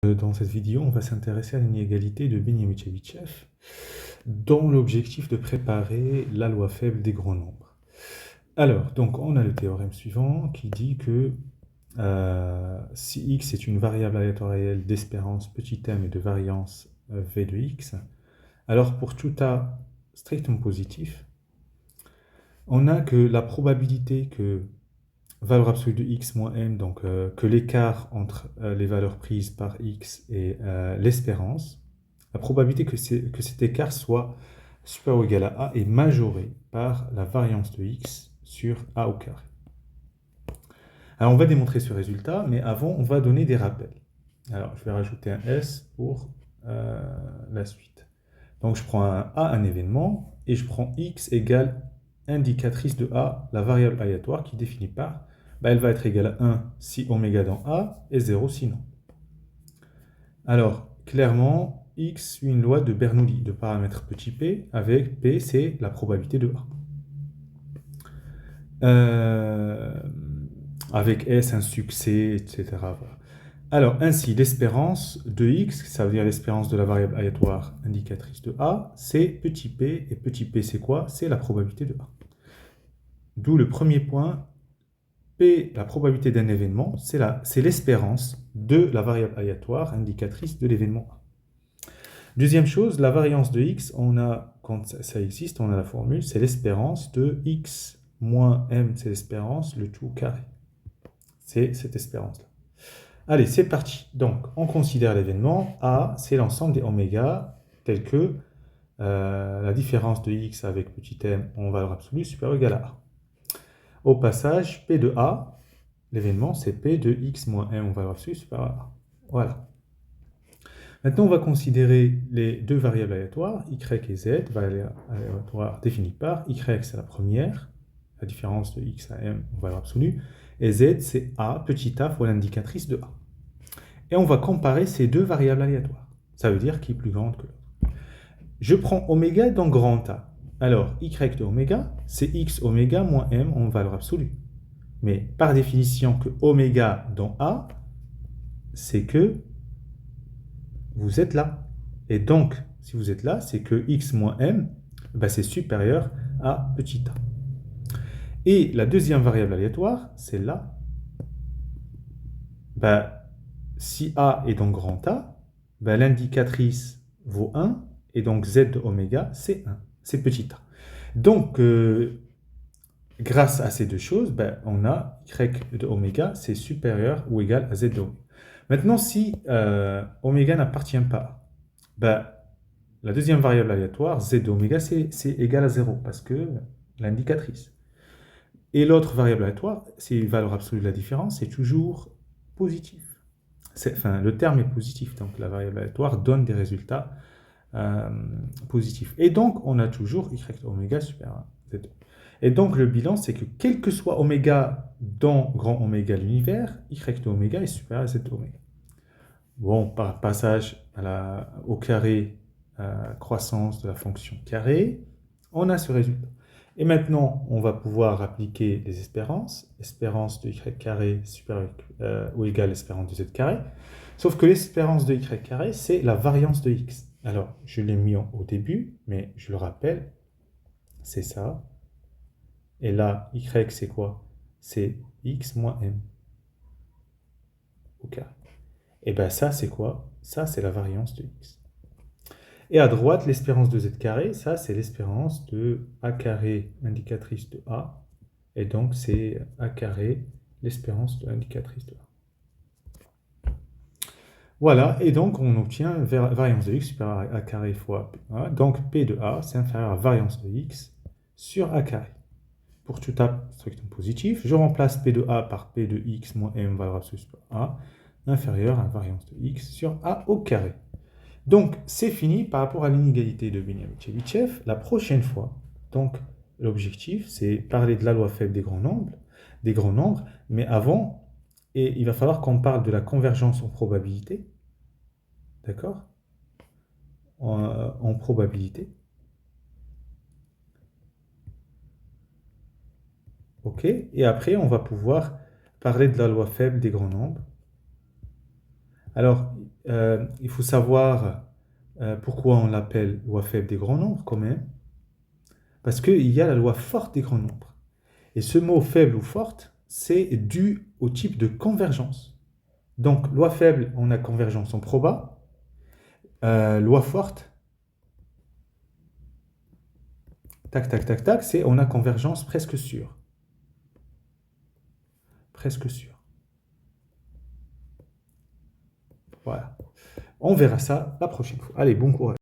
Dans cette vidéo, on va s'intéresser à l'inégalité de Benjamin-Tchebychev dans l'objectif de préparer la loi faible des grands nombres. Alors, donc on a le théorème suivant qui dit que si x est une variable aléatoire réelle d'espérance petit m et de variance v de x, alors pour tout a strictement positif, on a que la probabilité que valeur absolue de x moins m, donc que l'écart entre les valeurs prises par x et l'espérance, la probabilité que cet écart soit supérieur ou égal à a est majorée par la variance de x sur a au carré. Alors on va démontrer ce résultat, mais avant on va donner des rappels. Alors je vais rajouter un s pour la suite. Donc je prends un a, un événement, et je prends x égale indicatrice de a, la variable aléatoire qui définit par, elle va être égale à 1 si oméga dans a et 0 sinon. Alors, clairement, x suit une loi de Bernoulli, de paramètre petit p, avec p, c'est la probabilité de a. Avec s, un succès, etc. Voilà. Alors, ainsi, l'espérance de x, ça veut dire l'espérance de la variable aléatoire indicatrice de a, c'est petit p, et petit p, c'est quoi? C'est la probabilité de a. D'où le premier point, p, la probabilité d'un événement, c'est l'espérance de la variable aléatoire indicatrice de l'événement a. Deuxième chose, la variance de x, quand ça existe, on a la formule, c'est l'espérance de x moins m, c'est l'espérance, le tout carré. C'est cette espérance-là. Allez, c'est parti. Donc, on considère l'événement a, c'est l'ensemble des oméga, tels que la différence de x avec petit m en valeur absolue supérieure ou égale à a. Au passage, p de a, l'événement, c'est p de x moins m en valeur absolue supérieure à a. Voilà. Maintenant, on va considérer les deux variables aléatoires, y et z, variables aléatoires définies par y, c'est la première, la différence de x à m en valeur absolue, et z, c'est a, petit a fois l'indicatrice de a. Et on va comparer ces deux variables aléatoires. Ça veut dire qui est plus grande que l'autre. Je prends oméga dans grand A. Alors, y de oméga, c'est x oméga moins m en valeur absolue. Mais par définition, que oméga dans A, c'est que vous êtes là. Et donc, si vous êtes là, c'est que x moins m, c'est supérieur à petit a. Et la deuxième variable aléatoire, c'est là. Si a est dans grand A, l'indicatrice vaut 1, et donc z de oméga, c'est 1, c'est petit a. Donc, grâce à ces deux choses, on a y de oméga, c'est supérieur ou égal à z de oméga. Maintenant, si oméga n'appartient pas, la deuxième variable aléatoire, z de oméga, c'est égal à 0, parce que l'indicatrice. Et l'autre variable aléatoire, c'est une valeur absolue de la différence, c'est toujours positif. Le terme est positif, donc la variable aléatoire donne des résultats positifs. Et donc, on a toujours y de oméga supérieur à z. Et donc, le bilan, c'est que quel que soit oméga dans grand oméga l'univers, y de oméga est supérieur à z de oméga. Bon, par passage au carré, croissance de la fonction carré, on a ce résultat. Et maintenant, on va pouvoir appliquer les espérances. Espérance de y carré supérieur ou égale à l'espérance de z carré. Sauf que l'espérance de y carré, c'est la variance de x. Alors, je l'ai mis au début, mais je le rappelle, c'est ça. Et là, y, c'est quoi? C'est x moins m au carré. Et bien ça, c'est quoi? Ça, c'est la variance de x. Et à droite, l'espérance de z carré, ça, c'est l'espérance de a carré, indicatrice de a. Et donc, c'est a carré, l'espérance de l'indicatrice de a. Voilà, et donc, on obtient variance de x supérieure à a carré fois p. Voilà. Donc, p de a, c'est inférieur à variance de x sur a carré. Pour tout a strictement positif, je remplace p de a par p de x moins m valeur absolue supérieure à a, inférieur à variance de x sur a au carré. Donc, c'est fini par rapport à l'inégalité de Benjamin-Tchebychev. La prochaine fois, donc, l'objectif, c'est parler de la loi faible des grands nombres, mais avant, il va falloir qu'on parle de la convergence en probabilité, d'accord? En probabilité. Ok? Et après, on va pouvoir parler de la loi faible des grands nombres. Alors, il faut savoir pourquoi on l'appelle loi faible des grands nombres quand même. Parce qu'il y a la loi forte des grands nombres. Et ce mot faible ou forte, c'est dû au type de convergence. Donc, loi faible, on a convergence en proba. Loi forte, tac, tac, tac, tac, c'est on a convergence presque sûre. Presque sûre. Voilà. On verra ça la prochaine fois. Allez, bon courage.